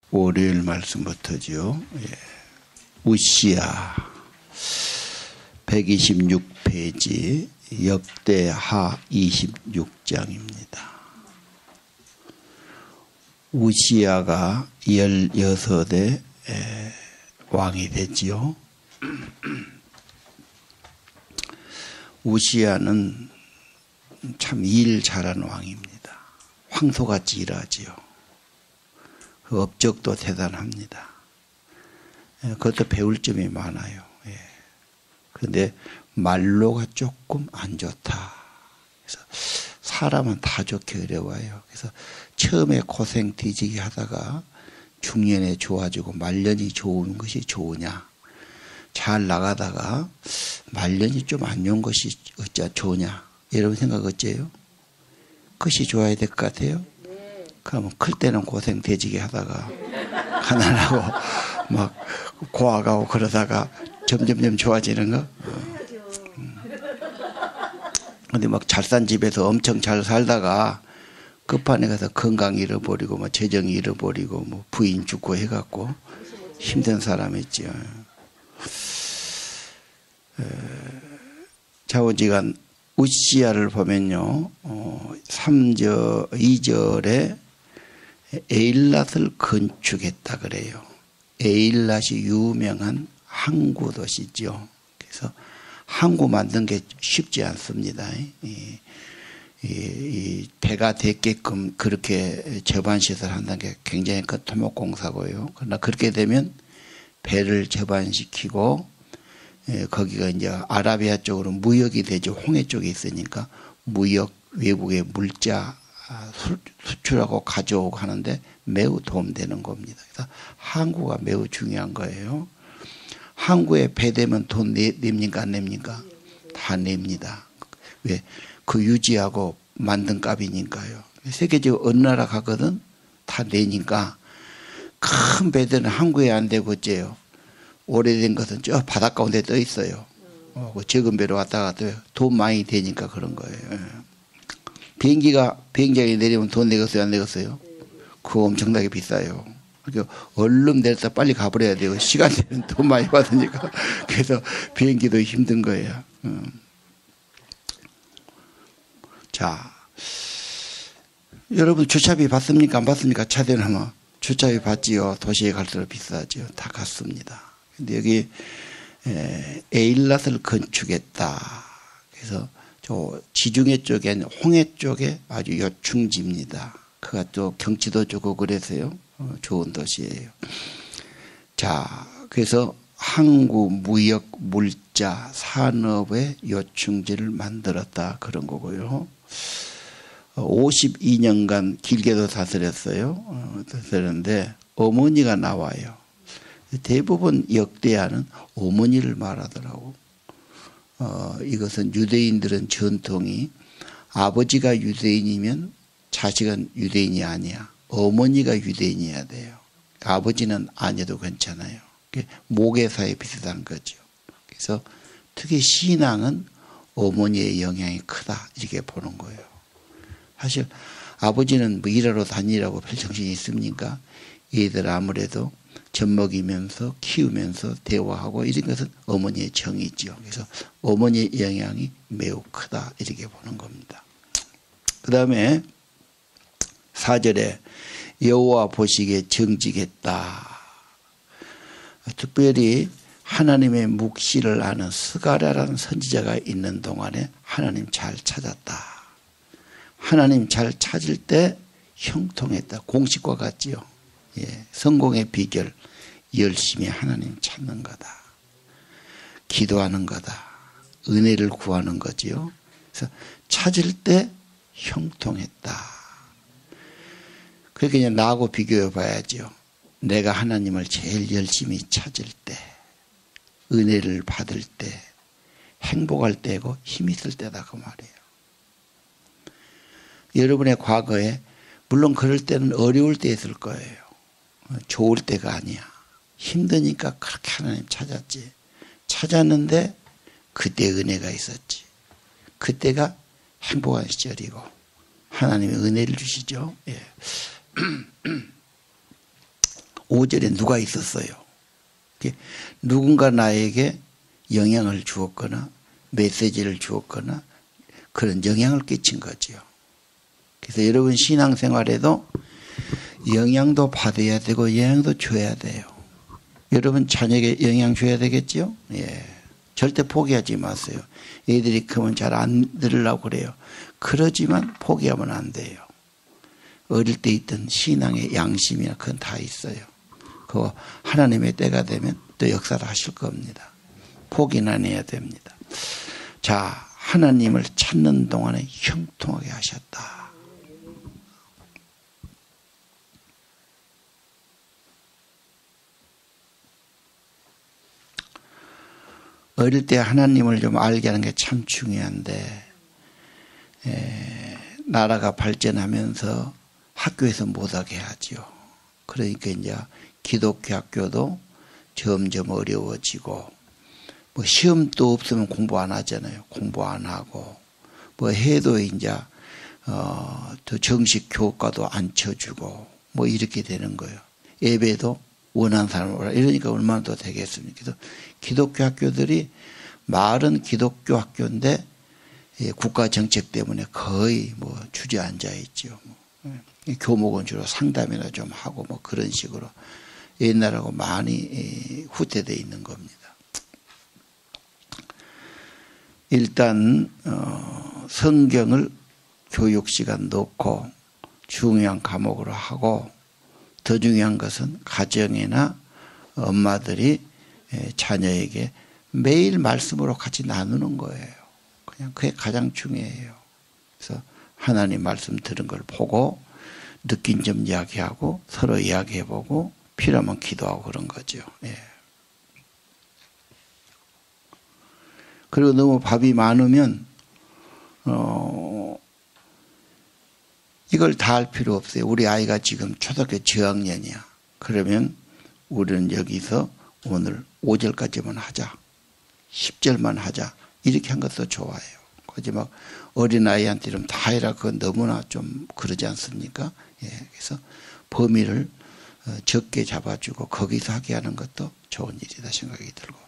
월요일 말씀부터죠. 우시야 126페이지 역대하 26장입니다. 우시야가 16의 왕이 됐지요. 우시야는 참 일 잘하는 왕입니다. 황소같이 일하지요. 그 업적도 대단합니다. 그것도 배울 점이 많아요. 그런데 말로가 조금 안 좋다. 그래서 사람은 다 좋게 어려워요. 그래서 처음에 고생 뒤지게 하다가 중년에 좋아지고 말년이 좋은 것이 좋으냐. 잘 나가다가 말년이 좀 안 좋은 것이 어찌 좋으냐. 여러분 생각 어째요? 그것이 좋아야 될 것 같아요? 그러면 클 때는 고생 되지게 하다가 가난하고 막 고아가고 그러다가 점점점 좋아지는 거. 근데 막 잘 산 집에서 엄청 잘 살다가 끝판에 가서 건강 잃어버리고 뭐 재정 잃어버리고 뭐 부인 죽고 해갖고 힘든 사람 있죠. 좌우지간 우시야를 보면요, 2절에 에일랏을 건축했다 그래요. 에일랏이 유명한 항구 도시죠. 그래서 항구 만든 게 쉽지 않습니다. 이 배가 됐게끔 그렇게 저반시설 한다는 게 굉장히 큰 토목공사고요. 그러나 그렇게 되면 배를 저반시키고 거기가 이제 아라비아 쪽으로 무역이 되죠. 홍해 쪽에 있으니까 무역 외국의 물자 수출하고 가져오고 하는데 매우 도움되는 겁니다. 그래서 항구가 매우 중요한 거예요. 항구에 배대면 돈 냅니까 안 냅니까? 다 냅니다. 왜? 그 유지하고 만든 값이니까요. 세계적으로 어느 나라 가거든 다 내니까 큰 배들은 항구에 안 대고 어째요. 오래된 것은 저 바닷가 가운데 떠 있어요. 적은 배로 왔다 갔다 돈 많이 되니까 그런 거예요. 비행장에 내리면 돈 내겠어요, 안 내겠어요? 그거 엄청나게 비싸요. 그러니까 얼른 내렸다 빨리 가버려야 돼요. 시간 되면 돈 많이 받으니까. 그래서 비행기도 힘든 거예요. 자, 여러분 주차비 받습니까? 안 받습니까? 차대는 하면 주차비 받지요. 도시에 갈수록 비싸지요. 다 갔습니다. 근데 여기 에일랏을 건축했다. 그래서 저 지중해 쪽에 홍해 쪽에 아주 요충지입니다. 그가 또 경치도 좋고 그래서요. 좋은 도시예요. 자, 그래서 항구, 무역, 물자, 산업의 요충지를 만들었다. 그런 거고요. 52년간 길게도 다스렸어요. 다스렸는데 어머니가 나와요. 대부분 역대하는 어머니를 말하더라고. 이것은 유대인들은 전통이 아버지가 유대인이면 자식은 유대인이 아니야. 어머니가 유대인이어야 돼요. 아버지는 아니어도 괜찮아요. 모계사에 비슷한 거죠. 그래서 특히 신앙은 어머니의 영향이 크다 이렇게 보는 거예요. 사실 아버지는 뭐 일하러 다니라고 별 정신이 있습니까? 얘들 아무래도 젖먹이면서 키우면서 대화하고 이런 것은 어머니의 정이죠. 그래서 어머니의 영향이 매우 크다 이렇게 보는 겁니다. 그 다음에 4절에 여호와 보시기에 정직했다. 특별히 하나님의 묵시를 아는 스가랴라는 선지자가 있는 동안에 하나님 잘 찾았다. 하나님 잘 찾을 때 형통했다. 공식과 같지요. 성공의 비결 열심히 하나님 찾는 거다. 기도하는 거다. 은혜를 구하는 거지요. 그래서 찾을 때 형통했다. 그렇게 그냥 나하고 비교해 봐야죠. 내가 하나님을 제일 열심히 찾을 때, 은혜를 받을 때, 행복할 때고 힘 있을 때다 그 말이에요. 여러분의 과거에 물론 그럴 때는 어려울 때 있을 거예요. 좋을 때가 아니야. 힘드니까 그렇게 하나님 찾았지. 찾았는데 그때 은혜가 있었지. 그때가 행복한 시절이고 하나님이 은혜를 주시죠. 5절에 누가 있었어요? 누군가 나에게 영향을 주었거나 메시지를 주었거나 그런 영향을 끼친 거지요. 그래서 여러분 신앙생활에도 영향도 받아야 되고 영향도 줘야 돼요. 여러분 자녀에게 영향 줘야 되겠죠? 예. 절대 포기하지 마세요. 애들이 크면 잘 안 들으려고 그래요. 그러지만 포기하면 안 돼요. 어릴 때 있던 신앙의 양심이나 그건 다 있어요. 그거 하나님의 때가 되면 또 역사를 하실 겁니다. 포기는 안 해야 됩니다. 자, 하나님을 찾는 동안에 형통하게 하셨다. 어릴 때 하나님을 좀 알게 하는 게 참 중요한데 나라가 발전하면서 학교에서 못하게 하죠. 그러니까 이제 기독교 학교도 점점 어려워지고 뭐 시험도 없으면 공부 안 하잖아요. 공부 안 하고 뭐 해도 이제 더 정식 교과도 안 쳐주고 뭐 이렇게 되는 거예요. 예배도 원하는 사람을 오라. 이러니까 얼마나 더 되겠습니까? 그래서 기독교 학교들이 말은 기독교 학교인데 국가 정책 때문에 거의 뭐 주저앉아 있죠. 교목은 주로 상담이나 좀 하고 뭐 그런 식으로 옛날하고 많이 후퇴되어 있는 겁니다. 일단 성경을 교육 시간 놓고 중요한 과목으로 하고 더 중요한 것은 가정이나 엄마들이 자녀에게 매일 말씀으로 같이 나누는 거예요. 그냥 그게 가장 중요해요. 그래서 하나님 말씀 들은 걸 보고 느낀 점 이야기하고 서로 이야기해보고 필요하면 기도하고 그런 거죠. 예. 그리고 너무 밥이 많으면 이걸 다 할 필요 없어요. 우리 아이가 지금 초등학교 저학년이야. 그러면 우리는 여기서 오늘 5절까지만 하자. 10절만 하자. 이렇게 한 것도 좋아요. 그지 막 어린아이한테 이러면 다 해라. 그건 너무나 좀 그러지 않습니까? 예. 그래서 범위를 적게 잡아주고 거기서 하게 하는 것도 좋은 일이다 생각이 들고.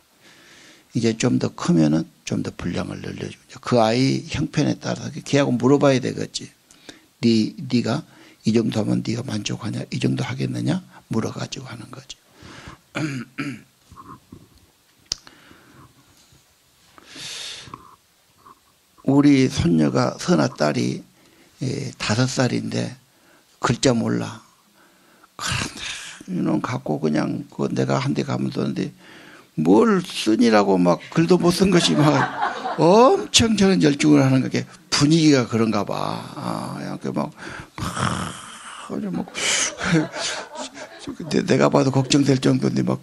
이제 좀 더 크면은 좀 더 분량을 늘려주고 그 아이 형편에 따라서 걔하고 물어봐야 되겠지. 네가 이 정도 하면 네가 만족하냐? 이 정도 하겠느냐? 물어가지고 하는 거죠. 우리 손녀가 선아 딸이 5살인데 글자 몰라. 그런데 이놈 갖고 그냥 그 내가 한 대 가면 되는데 뭘 쓰니라고 막 글도 못 쓴 것이 막 엄청 저런 열중을 하는 게 분위기가 그런가 봐. 이렇게 막 내가 봐도 걱정될 정도인데 막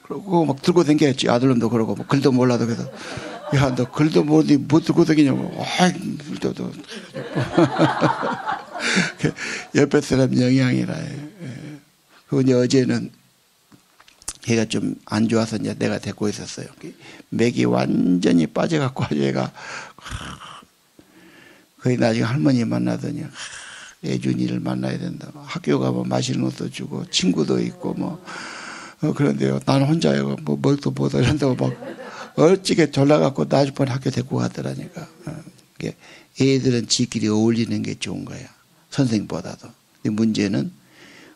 그러고 막 들고 다니겠지. 아들놈도 그러고 뭐 글도 몰라도 그래서 야, 너 글도 못 들고 다니냐고. 글도 옆에 사람 영향이라. 그리고 이제 어제는 걔가 좀 안 좋아서 이제 내가 데리고 있었어요. 맥이 완전히 빠져갖고 아주 얘가 거의 나중에 할머니 만나더니 애준이를 만나야 된다. 학교 가면 맛있는 것도 주고 친구도 있고 뭐 그런데요. 나는 혼자요. 뭐 뭘도 못 이런다고 막 얼찌게 졸라갖고 나중에 학교 데리고 가더라니까. 애들은 지끼리 어울리는 게 좋은 거야. 선생님보다도. 근데 문제는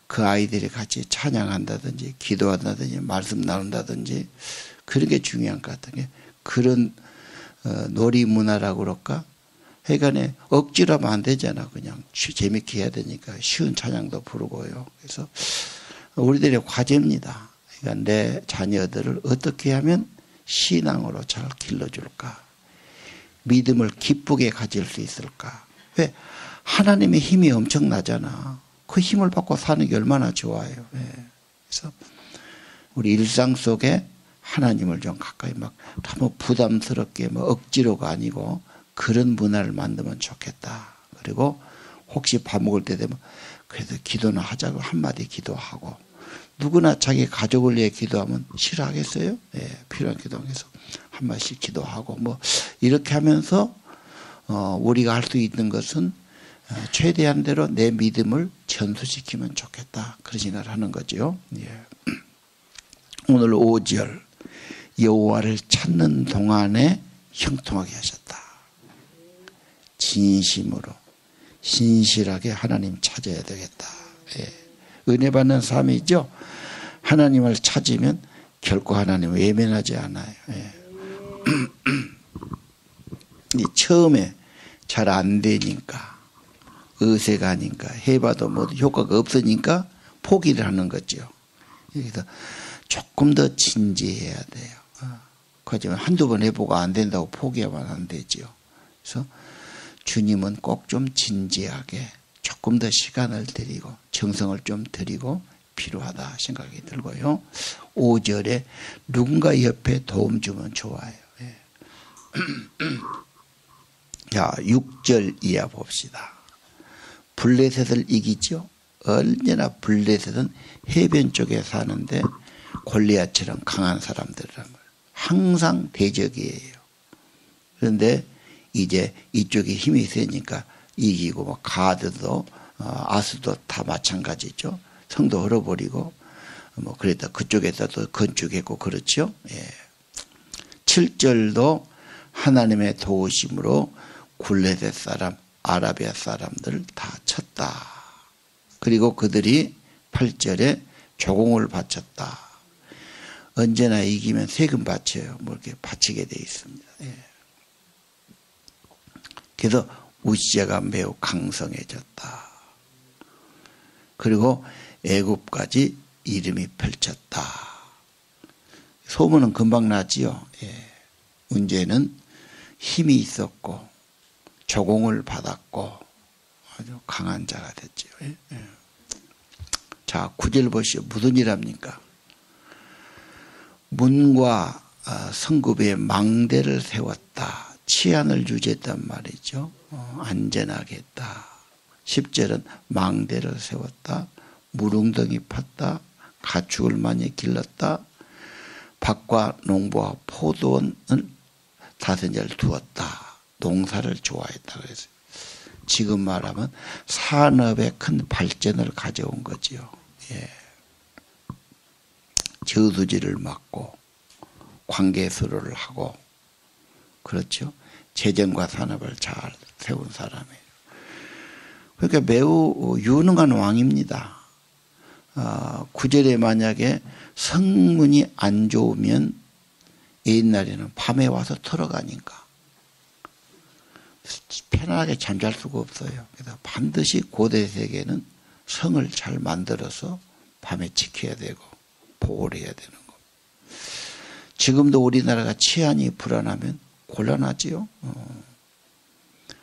그 아이들이 같이 찬양한다든지 기도한다든지 말씀 나눈다든지 그런 게 중요한 것 같은 게 그런 놀이 문화라고 그럴까? 하여간에 억지로 하면 안 되잖아. 그냥 재밌게 해야 되니까 쉬운 찬양도 부르고요. 그래서 우리들의 과제입니다. 그러니까 내 자녀들을 어떻게 하면 신앙으로 잘 길러줄까? 믿음을 기쁘게 가질 수 있을까? 왜? 하나님의 힘이 엄청나잖아. 그 힘을 받고 사는 게 얼마나 좋아요. 그래서 우리 일상 속에 하나님을 좀 가까이 막 너무 부담스럽게 뭐 억지로가 아니고 그런 문화를 만들면 좋겠다. 그리고 혹시 밥 먹을 때 되면 그래도 기도는 하자고 한마디 기도하고 누구나 자기 가족을 위해 기도하면 싫어하겠어요? 필요한 기도하면서 한마디씩 기도하고 뭐 이렇게 하면서 우리가 할 수 있는 것은 최대한대로 내 믿음을 전수시키면 좋겠다. 그런 생각을 하는 거죠. 예. 오늘 5절 여호와를 찾는 동안에 형통하게 하셨다. 진심으로 신실하게 하나님 찾아야 되겠다. 예. 은혜 받는 삶이죠. 하나님을 찾으면 결코 하나님 외면하지 않아요. 예. 처음에 잘 안 되니까 의세가 아닌가 해봐도 뭐 효과가 없으니까 포기를 하는 거죠. 그래서 조금 더 진지해야 돼요. 하지만 한두 번 해보고 안 된다고 포기하면 안 되죠. 그래서 주님은 꼭 좀 진지하게 조금 더 시간을 드리고 정성을 좀 드리고 필요하다 생각이 들고요. 5절에 누군가 옆에 도움 주면 좋아요. 예. 자, 6절 이하 봅시다. 블레셋을 이기죠. 언제나 블레셋은 해변 쪽에 사는데 골리앗처럼 강한 사람들이란 말이에요. 항상 대적이에요. 그런데 이제 이쪽에 힘이 세니까 이기고 뭐 가드도 아수도 다 마찬가지죠. 성도 얼어버리고 뭐 그랬다 그쪽에서도 건축했고 그렇죠. 예. 7절도 하나님의 도우심으로 블레셋 사람 아라비아 사람들을 다 쳤다. 그리고 그들이 8절에 조공을 바쳤다. 언제나 이기면 세금 바쳐요. 뭐 이렇게 바치게 돼 있습니다. 예. 그래서 우시아가 매우 강성해졌다. 그리고 애굽까지 이름이 펼쳤다. 소문은 금방 나지요. 예. 문제는 힘이 있었고 조공을 받았고 아주 강한 자가 됐죠. 예. 예. 자, 9절 보시오. 무슨 일 합니까? 문과 성급에 망대를 세웠다. 치안을 유지했단 말이죠. 안전하게 했다. 10절은 망대를 세웠다. 물웅덩이 팠다. 가축을 많이 길렀다. 밭과 농부와 포도원을 5년 두었다. 농사를 좋아했다 그랬어요. 지금 말하면 산업의 큰 발전을 가져온 거지요. 예. 저수지를 막고 관계수로를 하고 그렇죠. 재정과 산업을 잘 세운 사람이에요. 그러니까 매우 유능한 왕입니다. 9절에 만약에 성문이 안 좋으면 옛날에는 밤에 와서 털어가니까 편안하게 잠잘 수가 없어요. 그래서 반드시 고대 세계는 성을 잘 만들어서 밤에 지켜야 되고 보호를 해야 되는 거. 지금도 우리나라가 치안이 불안하면 곤란하지요.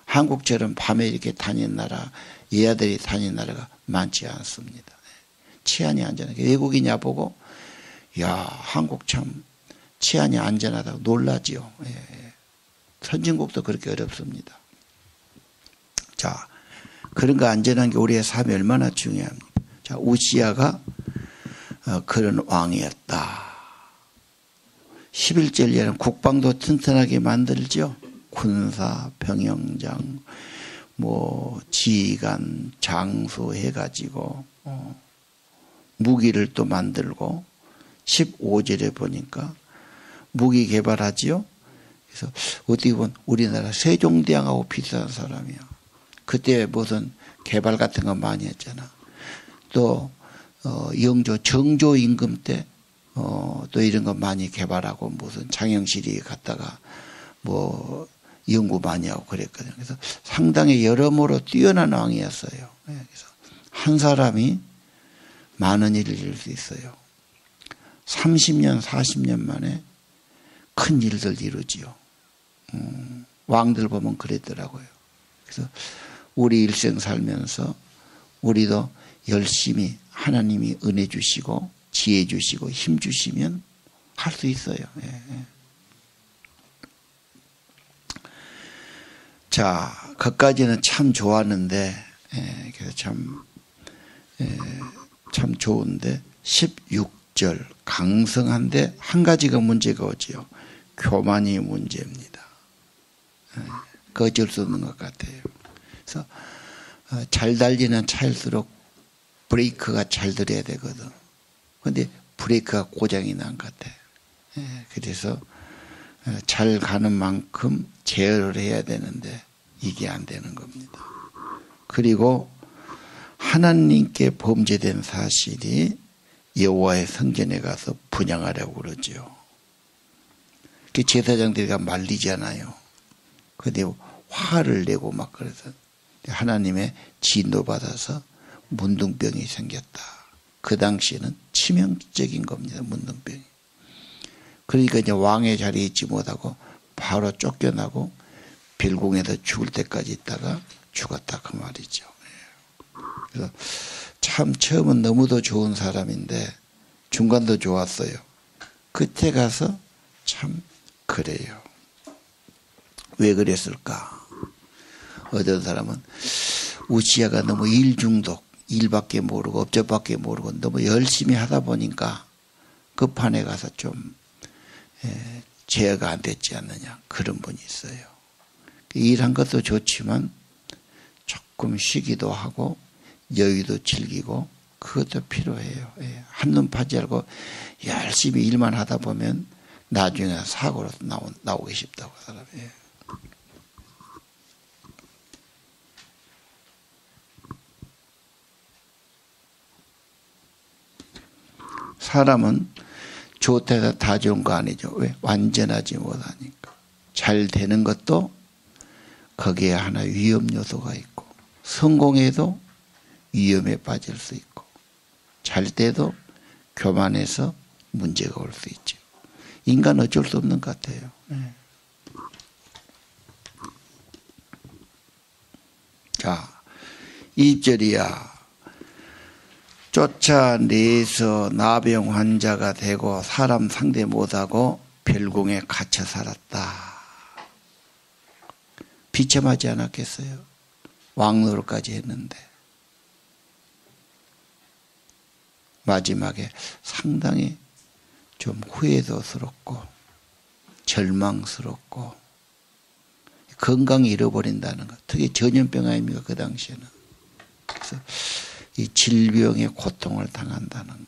한국처럼 밤에 이렇게 다니는 나라, 예아들이 다니는 나라가 많지 않습니다. 치안이 안전하게. 외국이냐 보고, 야, 한국 참 치안이 안전하다고 놀라지요. 예. 선진국도 그렇게 어렵습니다. 자, 그런 거 안전한 게 우리의 삶이 얼마나 중요합니까? 자, 우시아가 그런 왕이었다. 11절에는 국방도 튼튼하게 만들죠. 군사, 병영장, 뭐 지휘관, 장수 해가지고 무기를 또 만들고 15절에 보니까 무기 개발하지요. 그래서 어떻게 보면 우리나라 세종대왕하고 비슷한 사람이야. 그때 무슨 개발 같은 거 많이 했잖아. 또 영조 정조 임금 때 또 이런 거 많이 개발하고 무슨 장영실이 갔다가 뭐 연구 많이 하고 그랬거든요. 그래서 상당히 여러모로 뛰어난 왕이었어요. 그래서 한 사람이 많은 일을 이룰 수 있어요. 30년, 40년 만에 큰 일들 이루지요. 왕들 보면 그랬더라고요. 그래서 우리 일생 살면서 우리도 열심히 하나님이 은혜 주시고 지혜 주시고 힘 주시면 할 수 있어요. 예. 자, 그까지는 참 좋았는데, 그래서 참 좋은데 16절 강성한데 한 가지가 문제가 오지요. 교만이 문제입니다. 그 어쩔 수 없는 것 같아요. 그래서 잘 달리는 차일수록 브레이크가 잘 들어야 되거든. 근데 브레이크가 고장이 난 것 같아. 그래서 잘 가는 만큼 제어를 해야 되는데 이게 안 되는 겁니다. 그리고 하나님께 범죄된 사실이 여호와의 성전에 가서 분향하려고 그러죠. 그 제사장들이 말리잖아요. 근데 화를 내고 막 그래서 하나님의 진노받아서 문둥병이 생겼다. 그 당시에는 치명적인 겁니다. 문둥병이. 그러니까 이제 왕의 자리에 있지 못하고 바로 쫓겨나고 별궁에서 죽을 때까지 있다가 죽었다 그 말이죠. 그래서 참 처음은 너무도 좋은 사람인데 중간도 좋았어요. 끝에 가서 참 그래요. 왜 그랬을까? 어떤 사람은 우시야가 너무 일 중독, 일밖에 모르고 업적밖에 모르고 너무 열심히 하다 보니까 그 판에 가서 좀 제어가 안 됐지 않느냐 그런 분이 있어요. 일한 것도 좋지만 조금 쉬기도 하고 여유도 즐기고 그것도 필요해요. 한눈 파지 않고 열심히 일만 하다 보면 나중에 사고로 나오기 쉽다고 사람이. 사람은 좋다해서 다 좋은 거 아니죠. 왜? 완전하지 못하니까. 잘 되는 것도 거기에 하나 위험 요소가 있고 성공해도 위험에 빠질 수 있고 잘 때도 교만해서 문제가 올 수 있죠. 인간 어쩔 수 없는 것 같아요. 자, 2절이야. 쫓아내서 나병 환자가 되고 사람 상대 못하고 별궁에 갇혀 살았다. 비참하지 않았겠어요? 왕노릇까지 했는데 마지막에 상당히 좀 후회도스럽고 절망스럽고 건강 잃어버린다는 것. 특히 전염병 아닙니까? 그 당시에는. 그래서 이 질병의 고통을 당한다는 것.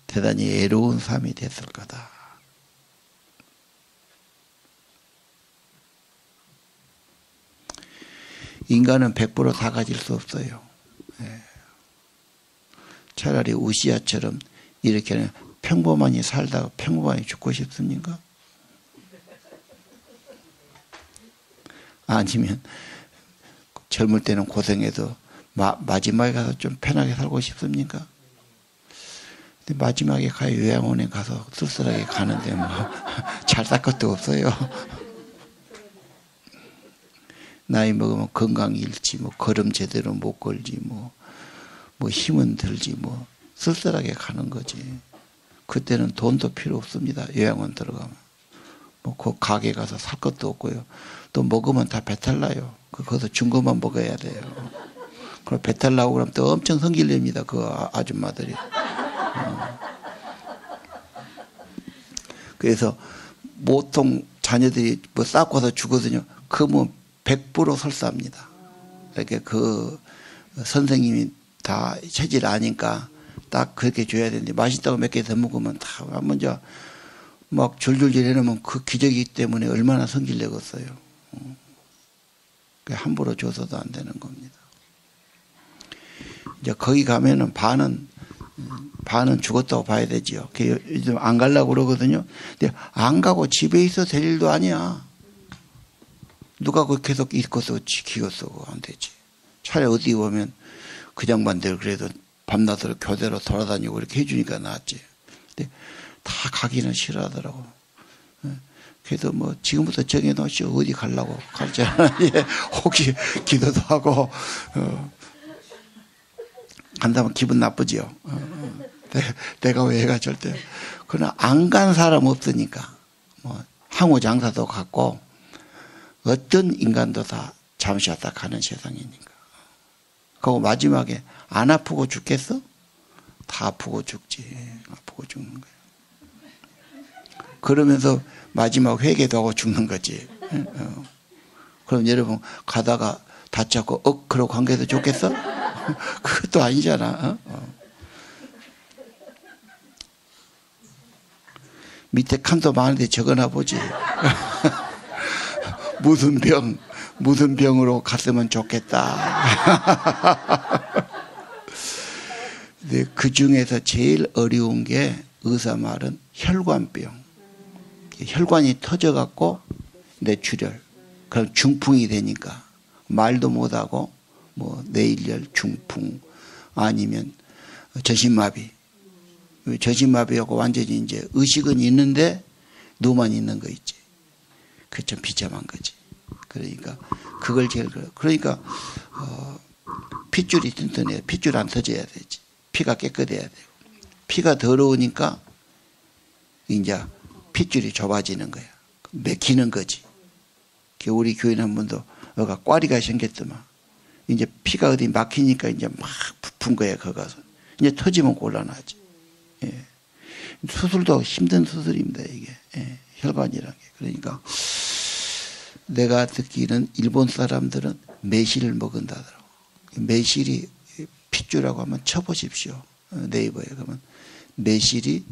대단히 애로운 삶이 됐을 거다. 인간은 100% 다 가질 수 없어요. 차라리 우시야처럼 이렇게 평범하니 살다가 평범하니 죽고 싶습니까? 아니면 젊을 때는 고생해도 마지막에 가서 좀 편하게 살고 싶습니까? 근데 마지막에 가야 요양원에 가서 쓸쓸하게 가는데 뭐 잘 살 것도 없어요. 나이 먹으면 건강 잃지, 뭐 걸음 제대로 못 걸지, 뭐 힘은 들지, 뭐 쓸쓸하게 가는 거지. 그때는 돈도 필요 없습니다. 요양원 들어가면. 뭐 그 가게 가서 살 것도 없고요. 또 먹으면 다 배탈 나요. 거기서 준 것만 먹어야 돼요. 그럼 배탈 나고 그러면 또 엄청 성질 냅니다. 그 아줌마들이. 그래서 보통 자녀들이 뭐 싸고서 주거든요. 그러면 100% 설사합니다. 이렇게 그 선생님이 다 체질 아니까 딱 그렇게 줘야 되는데 맛있다고 몇 개 더 먹으면 다 먼저 막 줄줄줄 해놓으면 그 기저귀 때문에 얼마나 성질 내겠어요. 함부로 줘서도 안 되는 겁니다. 이제 거기 가면은 반은 죽었다고 봐야 되지요. 요즘 안 가려고 그러거든요. 근데 안 가고 집에 있어 될 일도 아니야. 누가 그 계속 있고서 지키겠어. 안 되지. 차라리 어디 오면 그 장반들 그래도 밤낮으로 교대로 돌아다니고 이렇게 해주니까 낫지. 근데 다 가기는 싫어하더라고. 그래도 뭐 지금부터 정해놓으시오. 어디 가려고 가르쳐라. 혹시 기도도 하고 간다면 기분 나쁘지요. 내가 왜 해가 절대. 그러나 안 간 사람 없으니까 뭐 항우 장사도 갔고 어떤 인간도 다 잠시 왔다 가는 세상이니까. 그리고 마지막에 안 아프고 죽겠어? 다 아프고 죽지. 아프고 죽는 거야. 그러면서 마지막 회개도 하고 죽는 거지. 그럼 여러분 가다가 다쳤고 그러고 관계도 좋겠어? 그것도 아니잖아. 밑에 칸도 많은데 적어놔 보지. 무슨 병으로 갔으면 좋겠다. 근데 그 중에서 제일 어려운 게 의사 말은 혈관병. 혈관이 터져갖고 뇌출혈. 그럼 중풍이 되니까 말도 못하고 뭐 뇌일열, 중풍 아니면 전신마비. 전신마비하고 완전히 이제 의식은 있는데 뇌만 있는 거 있지. 그게 좀 비참한 거지. 그러니까 그걸 제일 그러니까 핏줄이 튼튼해야 핏줄 안 터져야 되지. 피가 깨끗해야 되고 피가 더러우니까 이제 핏줄이 좁아지는 거야. 맥히는 거지. 우리 교인 한 분도 여기가 꽈리가 생겼더만 이제 피가 어디 막히니까 이제 막 부푼 거야. 거가서 이제 터지면 곤란하지. 예. 수술도 힘든 수술입니다. 이게 혈관이라는 게. 그러니까 내가 듣기는 일본 사람들은 매실을 먹은다더라고. 매실이 핏줄하고 한번 쳐보십시오. 네이버에 그러면 매실이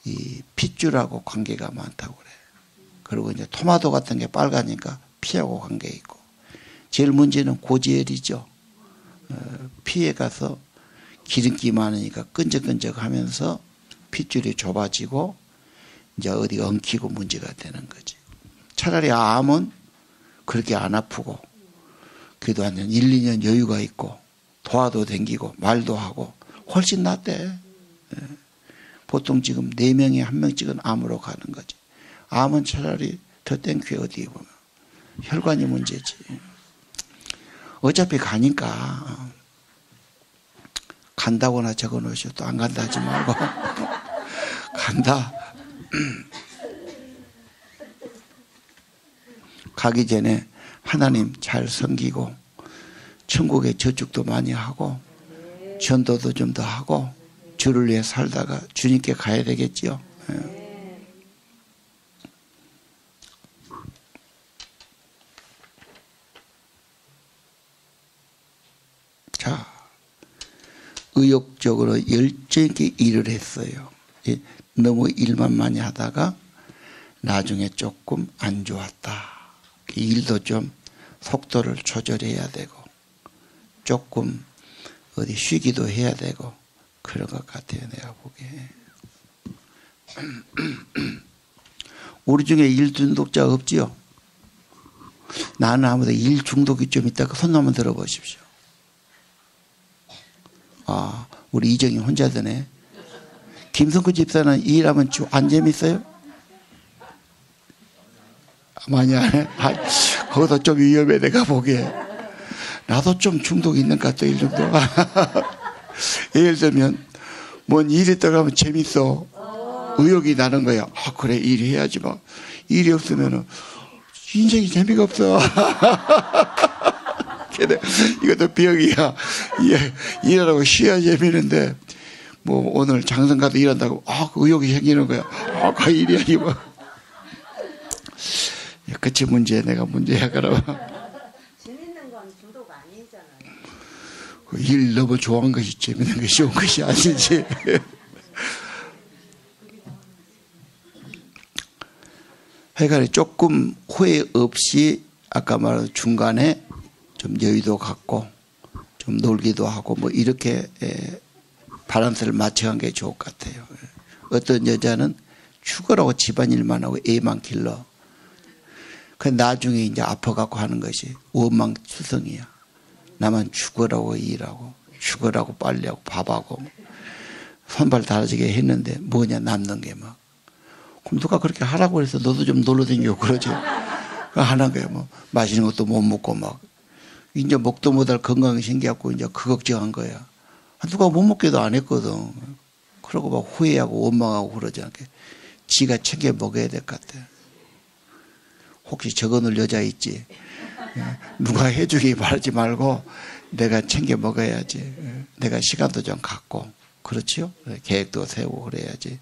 이 핏줄하고 관계가 많다고 그래. 그리고 이제 토마토 같은 게 빨가니까 피하고 관계 있고. 제일 문제는 고지혈이죠. 피에 가서 기름기 많으니까 끈적끈적하면서 핏줄이 좁아지고 이제 어디 엉키고 문제가 되는 거지. 차라리 암은 그렇게 안 아프고 그래도 한 1, 2년 여유가 있고 도화도 댕기고 말도 하고 훨씬 낫대. 보통 지금 4명에 1명씩은 암으로 가는 거지. 암은 차라리 더 땡큐에 어디에 보면 혈관이 문제지. 어차피 가니까 간다고나 적어 놓으시오. 또 안 간다 하지 말고 간다. 가기 전에 하나님 잘 섬기고 천국의 저축도 많이 하고 전도도 좀 더 하고 주를 위해 살다가 주님께 가야 되겠지요. 자, 의욕적으로 열정있게 일을 했어요. 너무 일만 많이 하다가 나중에 조금 안 좋았다. 일도 좀 속도를 조절해야 되고 조금 어디 쉬기도 해야 되고 그런 것 같아요. 내가 보기에. 우리 중에 일 중독자 없지요? 나는 아무도 일 중독이 좀 있다고 손 한번 들어보십시오. 아, 우리 이정이 혼자 드네. 김성구 집사는 일하면 안 재밌어요? 많이 안 해? 거기서 좀 위험해, 내가 보기에. 나도 좀 중독이 있는 것 같아, 일 중독. 예를 들면, 뭔 일이 들어가면 재밌어. 의욕이 나는 거야. 아, 그래, 일해야지 뭐. 일이 없으면은, 인생이 재미가 없어. 이것도 병이야. 일하라고 쉬어야 재미있는데, 뭐, 오늘 장성 가도 일한다고, 의욕이 생기는 거야. 그 일이 아니고. 그치, 내가 문제야, 그럼. 재밌는 건 중독 아니잖아요. 일 너무 좋아하는 것이 재밌는 것이 좋은 것이 아니지. 하여간 조금 후회 없이 아까 말한 중간에 좀 여유도 갖고 좀 놀기도 하고 뭐 이렇게 밸런스를 맞춰간 게 좋을 것 같아요. 어떤 여자는 죽으라고 집안일만 하고 애만 길러. 그 나중에 이제 아파갖고 하는 것이 원망투성이야. 나만 죽으라고 일하고 죽으라고 빨리하고 밥하고 손발 다라지게 했는데 뭐냐 남는 게 막. 그럼 누가 그렇게 하라고 해서 너도 좀 놀러 다니고 그러지. 하는 거야. 뭐 맛있는 것도 못 먹고 막 이제 먹도 못할 건강이 생겨갖고 이제 그 걱정한 거야. 누가 못 먹게도 안 했거든. 그러고 막 후회하고 원망하고 그러지 않게 지가 챙겨 먹어야 될 것 같아. 혹시 적어놓을 여자 있지? 누가 해주기 바라지 말고 내가 챙겨 먹어야지. 내가 시간도 좀 갖고 그렇지요? 계획도 세우고 그래야지.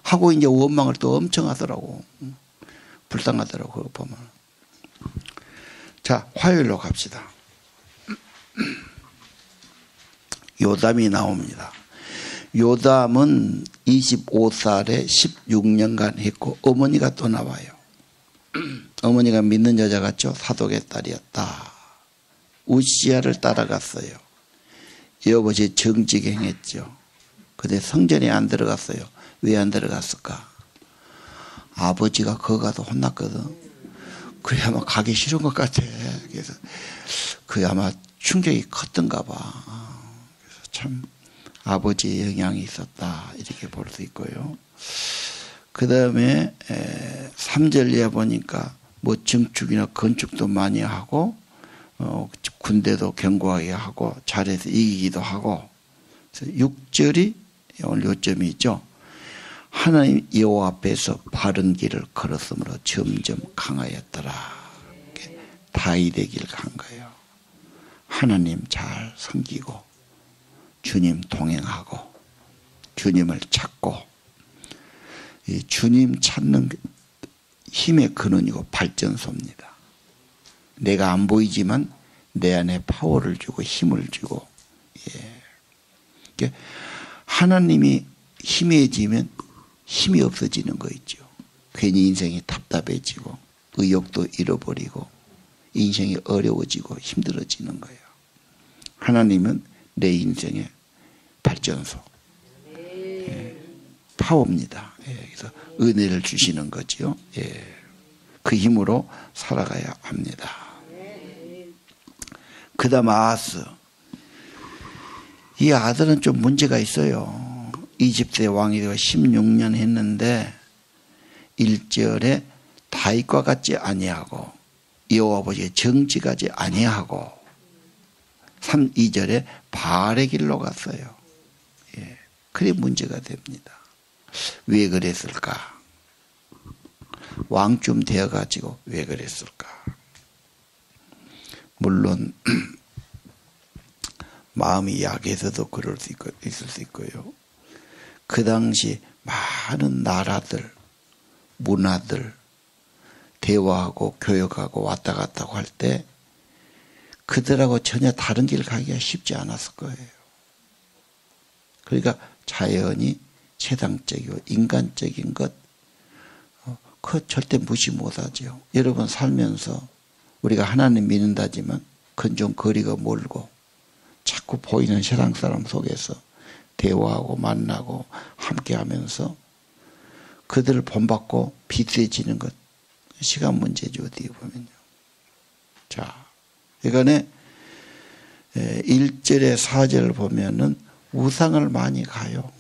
하고 이제 원망을 또 엄청 하더라고. 불쌍하더라고 그거 보면. 자, 화요일로 갑시다. 요담이 나옵니다. 요담은 25살에 16년간 했고 어머니가 또 나와요. 어머니가 믿는 여자 같죠? 사독의 딸이었다. 우시야를 따라갔어요. 여보시 정직에 행했죠. 근데 성전에 안 들어갔어요. 왜 안 들어갔을까? 아버지가 거기 가서 혼났거든. 그래 아마 가기 싫은 것 같아. 그래서 그게 아마 충격이 컸던가 봐. 그래서 참 아버지의 영향이 있었다 이렇게 볼 수 있고요. 그 다음에 3절에 보니까 뭐 증축이나 건축도 많이 하고 군대도 견고하게 하고 잘해서 이기기도 하고. 그래서 6절이 오늘 요점이 있죠. 하나님 여호와 앞에서 바른 길을 걸었으므로 점점 강하였더라. 다윗의 길 간 거예요. 하나님 잘 섬기고 주님 동행하고 주님을 찾고, 이 주님 찾는 힘의 근원이고 발전소입니다. 내가 안 보이지만 내 안에 파워를 주고 힘을 주고, 하나님이 희미해지면 힘이 없어지는 거 있죠. 괜히 인생이 답답해지고 의욕도 잃어버리고 인생이 어려워지고 힘들어지는 거예요. 하나님은 내 인생의 발전소, 파워입니다. 그래서 은혜를 주시는 거죠. 그 힘으로 살아가야 합니다. 그 다음 아하스. 이 아들은 좀 문제가 있어요. 이집트의 왕이 되어 16년 했는데 1절에 다윗과 같지 아니하고 여호와 아버지의 정직하지 아니하고 2절에 바알의 길로 갔어요. 그게 문제가 됩니다. 왜 그랬을까? 왕쯤 되어가지고 왜 그랬을까? 물론 마음이 약해서도 그럴 수 있고, 있을 수 있고요. 그 당시 많은 나라들, 문화들 대화하고 교역하고 왔다 갔다 할 때 그들하고 전혀 다른 길 가기가 쉽지 않았을 거예요. 그러니까 자연이 세상적이고 인간적인 것, 그거 절대 무시 못하죠. 여러분 살면서 우리가 하나님 믿는다지만 그건 좀 거리가 멀고 자꾸 보이는 세상 사람 속에서 대화하고 만나고 함께 하면서 그들을 본받고 비슷해지는 것, 시간 문제죠. 어떻게 보면요. 자, 이번에 1절에 4절을 보면은 우상을 많이 가요.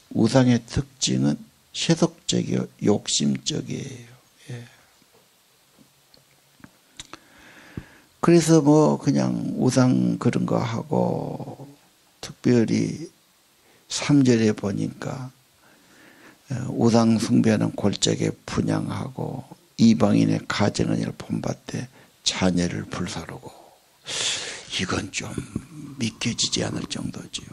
우상의 특징은 세속적이요, 욕심적이에요. 그래서 뭐 그냥 우상 그런 거 하고, 특별히 3절에 보니까 우상 숭배하는 골짜기에 분향하고 이방인의 가정을 본받되 자녀를 불사르고, 이건 좀 믿겨지지 않을 정도지요.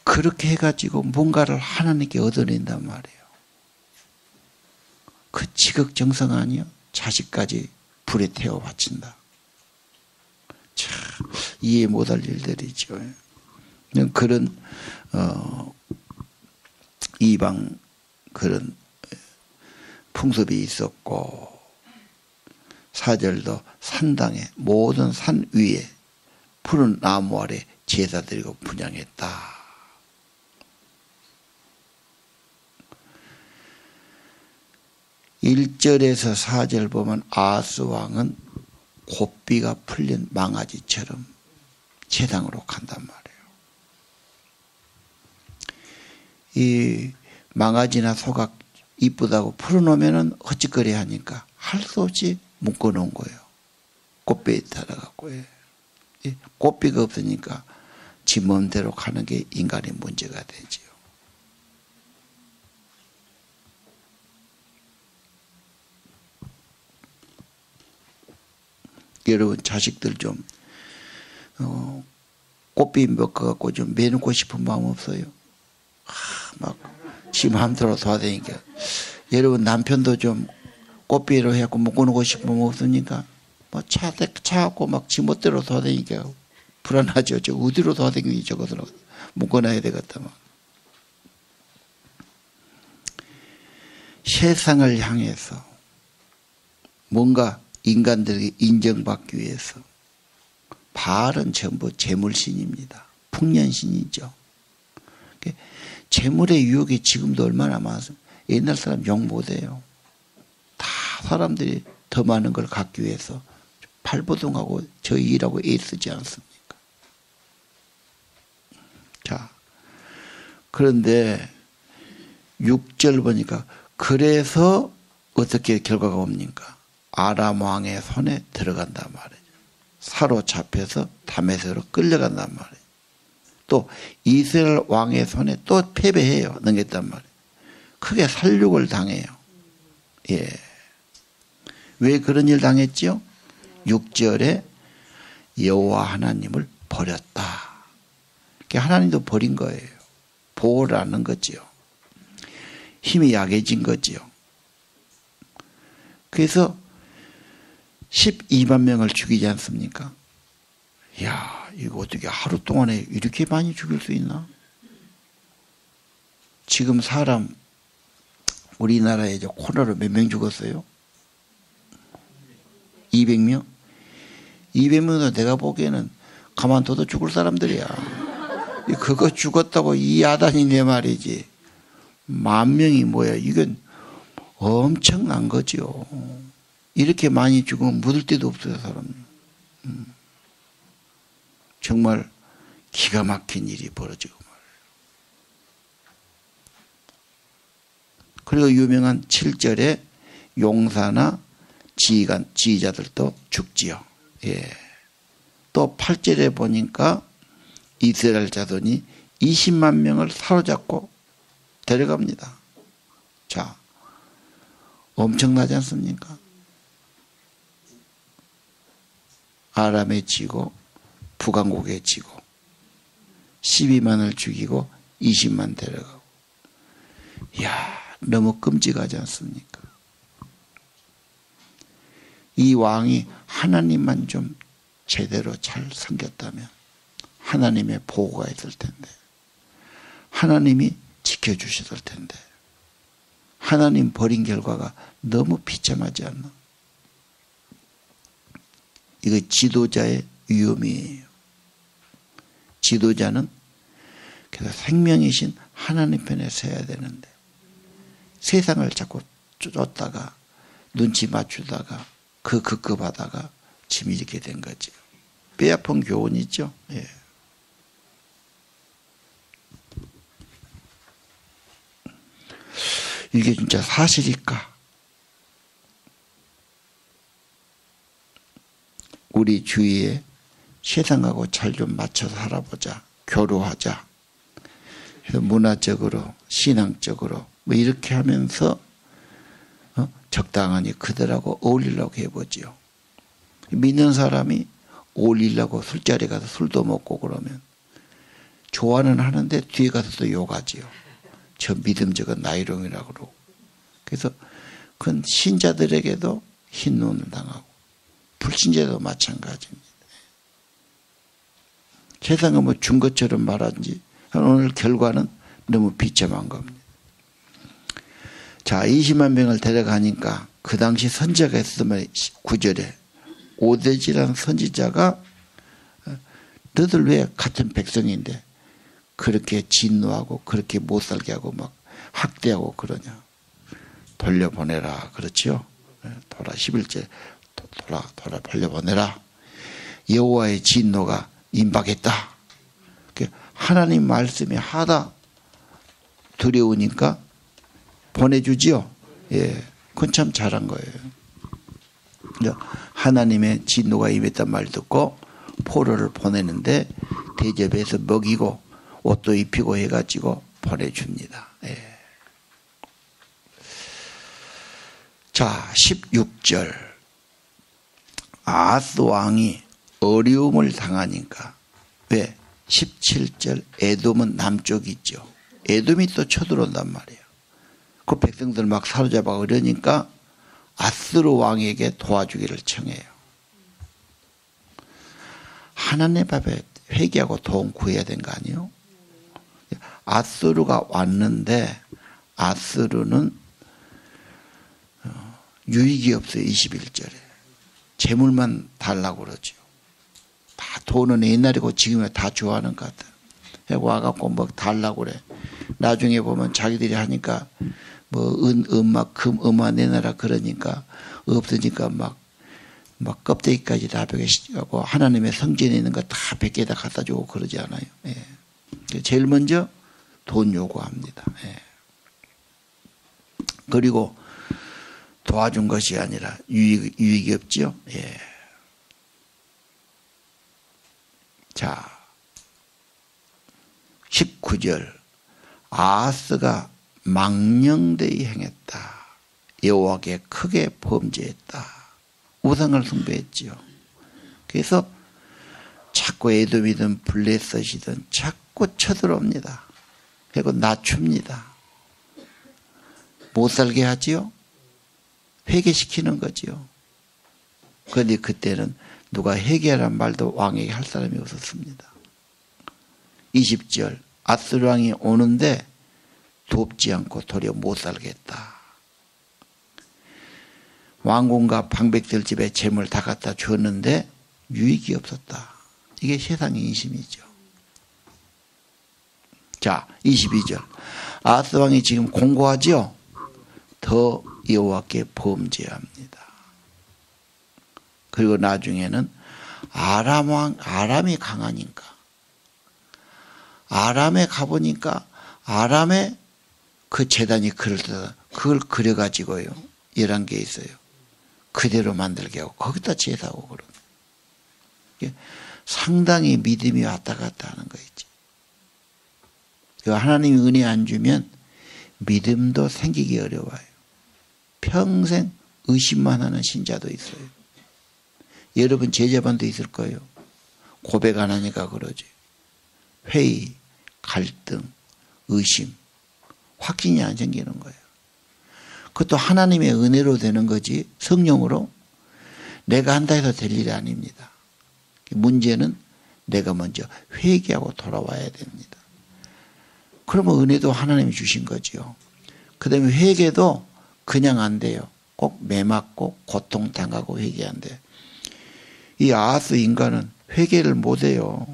그렇게 해가지고 뭔가를 하나님께 얻어낸단 말이에요. 그 지극정성 아니요? 자식까지 불에 태워 바친다. 참 이해 못할 일들이죠. 그런 이방 그런 풍습이 있었고, 4절도 산당에 모든 산 위에 푸른 나무 아래 제사 드리고 분향했다. (1절에서) 4절 보면 아하스 왕은 고삐가 풀린 망아지처럼 제당으로 간단 말이에요. 이 망아지나 소각 이쁘다고 풀어놓으면은 헛짓거리 하니까 할 수 없이 묶어놓은 거예요. 꽃배에 따라갖고. 꽃비가 없으니까 지 마음대로 가는 게 인간의 문제가 되지요. 여러분 자식들 좀 꽃비 먹어갖고 좀 매놓고 싶은 마음 없어요? 막 지 마음대로 도와다니까. 여러분 남편도 좀 꽃비로 해갖고 묶어놓고 싶은 마음 없습니까? 뭐 차 갖고 막 지멋대로 돌아다니니까 불안하죠. 저 어디로 돌아다니니 저것을 묶어놔야 되겠다. 막. 세상을 향해서 뭔가 인간들에게 인정받기 위해서 바알은 전부 재물신입니다. 풍년신이죠. 재물의 유혹이 지금도 얼마나 많아서 옛날 사람 욕 못해요. 다 사람들이 더 많은 걸 갖기 위해서 발버둥하고 저 일하고 애쓰지 않습니까? 자, 그런데 6절 보니까 그래서 어떻게 결과가 옵니까? 아람 왕의 손에 들어간단 말이에요. 사로잡혀서 다메섹으로 끌려간단 말이에요. 또 이스라엘 왕의 손에 또 패배해요. 넘겼단 말이에요. 크게 살육을 당해요. 예. 왜 그런 일 당했죠? 6절에 여호와 하나님을 버렸다. 하나님도 버린 거예요. 보호를 하는 거지요. 힘이 약해진 거지요. 그래서 12만 명을 죽이지 않습니까? 이야, 이거 어떻게 하루 동안에 이렇게 많이 죽일 수 있나? 지금 사람 우리나라에 이제 코로나로 몇 명 죽었어요? 200명? 200명도 내가 보기에는 가만둬도 죽을 사람들이야. 그거 죽었다고 이 야단이네 말이지. 10,000명이 뭐야? 이건 엄청난 거죠. 이렇게 많이 죽으면 묻을 데도 없어요, 사람. 정말 기가 막힌 일이 벌어지고 말이에요. 그리고 유명한 7절에 용사나 지휘자들도 죽지요. 예. 또 8절에 보니까 이스라엘 자손이 20만 명을 사로잡고 데려갑니다. 자, 엄청나지 않습니까? 아람에 지고 북왕국에 지고 12만을 죽이고 20만 데려가고. 이야, 너무 끔찍하지 않습니까? 이 왕이 하나님만 좀 제대로 잘 섬겼다면 하나님의 보호가 있을 텐데, 하나님이 지켜주셨을 텐데, 하나님 버린 결과가 너무 비참하지 않나? 이거 지도자의 위험이에요. 지도자는 그래서 생명이신 하나님 편에 서야 되는데 세상을 자꾸 쫓다가 눈치 맞추다가 급급하다가 짐이 이렇게 된 거죠. 뼈아픈 교훈이죠. 예. 이게 진짜 사실일까? 우리 주위에 세상하고 잘 좀 맞춰서 살아보자. 교류하자. 그래서 문화적으로, 신앙적으로 뭐 이렇게 하면서 적당하니 그들하고 어울리려고 해보지요. 믿는 사람이 어울리려고 술자리 가서 술도 먹고 그러면 좋아는 하는데 뒤에 가서 또 욕하지요. 저 믿음직은 나이롱이라고 그러고. 그래서 그건 신자들에게도 흰눈을 당하고 불신자도 마찬가지입니다. 세상은 뭐 준 것처럼 말하는지 오늘 결과는 너무 비참한 겁니다. 자, 20만 명을 데려가니까 그 당시 선지자가 했으면 9절에 오데지라는 선지자가 너들 왜 같은 백성인데 그렇게 진노하고 그렇게 못 살게 하고 막 학대하고 그러냐. 돌려보내라. 그렇죠? 돌아 11절 돌아 돌려보내라. 여호와의 진노가 임박했다. 하나님 말씀이 하다 두려우니까 보내주지요. 예, 그건 참 잘한 거예요. 하나님의 진노가 임했단 말 듣고 포로를 보내는데 대접해서 먹이고 옷도 입히고 해가지고 보내줍니다. 예. 자, 16절. 아하스 왕이 어려움을 당하니까. 왜? 17절 에돔은 남쪽이 있죠. 에돔이 또 쳐들어온단 말이에요. 그 백성들 막 사로잡아 어려니까 아스루 왕에게 도와주기를 청해요. 하나님 앞에 회개하고 도움 구해야 된 거 아니에요? 아수르가 왔는데 아수르는 유익이 없어요. 21절에. 재물만 달라고 그러죠. 다 돈은 옛날이고 지금은 다 좋아하는 것 같아요. 와갖고 뭐 달라고 그래. 나중에 보면 자기들이 하니까 뭐 음악, 금, 음악 내놔라 그러니까 없으니까 막 껍데기까지 다 베개시고 하나님의 성전에 있는 거 다 베개에다 갖다 주고 그러지 않아요. 예. 제일 먼저 돈 요구합니다. 예. 그리고 도와준 것이 아니라 유익이 없죠. 예. 자, 19절 아하스가 망령되이 행했다. 여호와께 크게 범죄했다. 우상을 숭배했지요. 그래서 자꾸 에돔이든 블레셋이든 자꾸 쳐들어옵니다. 그리고 낮춥니다. 못 살게 하지요. 회개시키는 거지요. 그런데 그때는 누가 회개하란 말도 왕에게 할 사람이 없었습니다. 20절 아수르 왕이 오는데 돕지 않고 도리어 못 살겠다. 왕궁과 방백들 집에 재물 다 갖다 줬는데 유익이 없었다. 이게 세상의 인심이죠. 자, 22절 아하스 왕이 지금 공고하지요. 더 여호와께 범죄합니다. 그리고 나중에는 아람이 강하니까 아람에 가보니까 아람에 그 제단이 그걸 그려가지고요. 11개 있어요. 그대로 만들게 하고 거기다 제사하고 그러는 상당히 믿음이 왔다 갔다 하는 거 있지. 하나님이 은혜 안 주면 믿음도 생기기 어려워요. 평생 의심만 하는 신자도 있어요. 여러분 제자반도 있을 거예요. 고백 안 하니까 그러지. 회의, 갈등, 의심, 확신이 안 생기는 거예요. 그것도 하나님의 은혜로 되는 거지 성령으로 내가 한다 해서 될 일이 아닙니다. 문제는 내가 먼저 회개하고 돌아와야 됩니다. 그러면 은혜도 하나님이 주신 거지요. 그 다음에 회개도 그냥 안 돼요. 꼭 매맞고 고통당하고 회개한대. 이 아하스 인간은 회개를 못해요.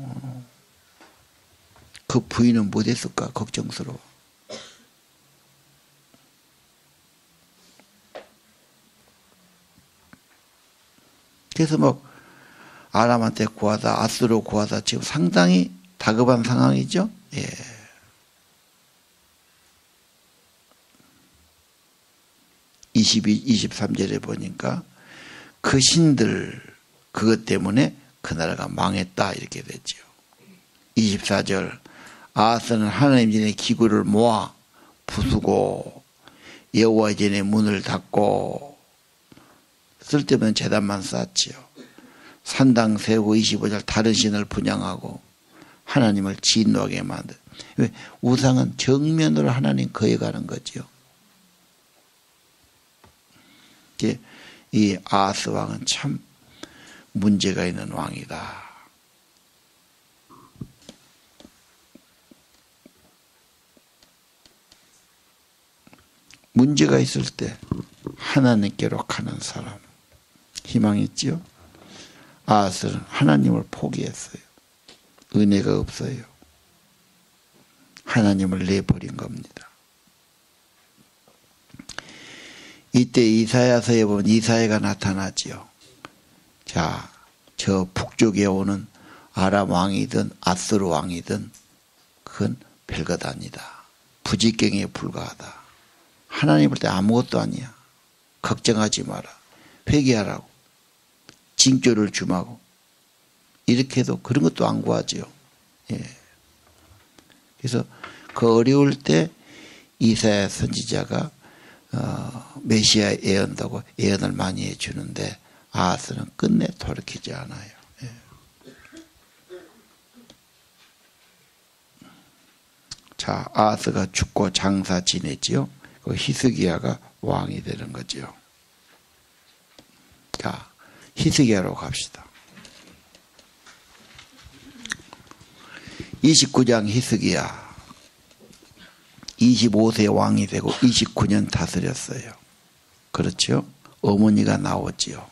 그 부인은 못했을까 걱정스러워. 그래서 뭐 아람한테 구하다 아수르 구하다 지금 상당히 다급한 상황이죠. 예. 23절에 보니까 그 신들 그것 때문에 그 나라가 망했다 이렇게 됐죠. 24절 아하스는 하나님 전에 기구를 모아 부수고 여호와 전에 문을 닫고 쓸데없는 제단만 쌓지요. 산당 세우고 25절 다른 신을 분양하고 하나님을 진노하게 만든. 왜? 우상은 정면으로 하나님 거해가는 거죠. 이 아하스 왕은 참 문제가 있는 왕이다. 문제가 있을 때 하나님께로 가는 사람 희망이 있지요. 아하스는 하나님을 포기했어요. 은혜가 없어요. 하나님을 내버린 겁니다. 이때 이사야서에 보면 이사야가 나타나지요. 자, 저 북쪽에 오는 아람 왕이든 아수르 왕이든 그건 별것 아니다. 부지경에 불과하다. 하나님 볼 때 아무것도 아니야. 걱정하지 마라. 회개하라고. 징조를 주마고. 이렇게 해도 그런 것도 안 구하지요. 예. 그래서 그 어려울 때 이사야 선지자가 메시아 예언다고 예언을 많이 해주는데 아하스는 끝내 돌이키지 않아요. 예. 자, 아하스가 죽고 장사 지냈지요. 그 히스기야가 왕이 되는 거죠. 자, 히스기야로 갑시다. 29장 히스기야 25세 왕이 되고 29년 다스렸어요. 그렇죠? 어머니가 나오지요.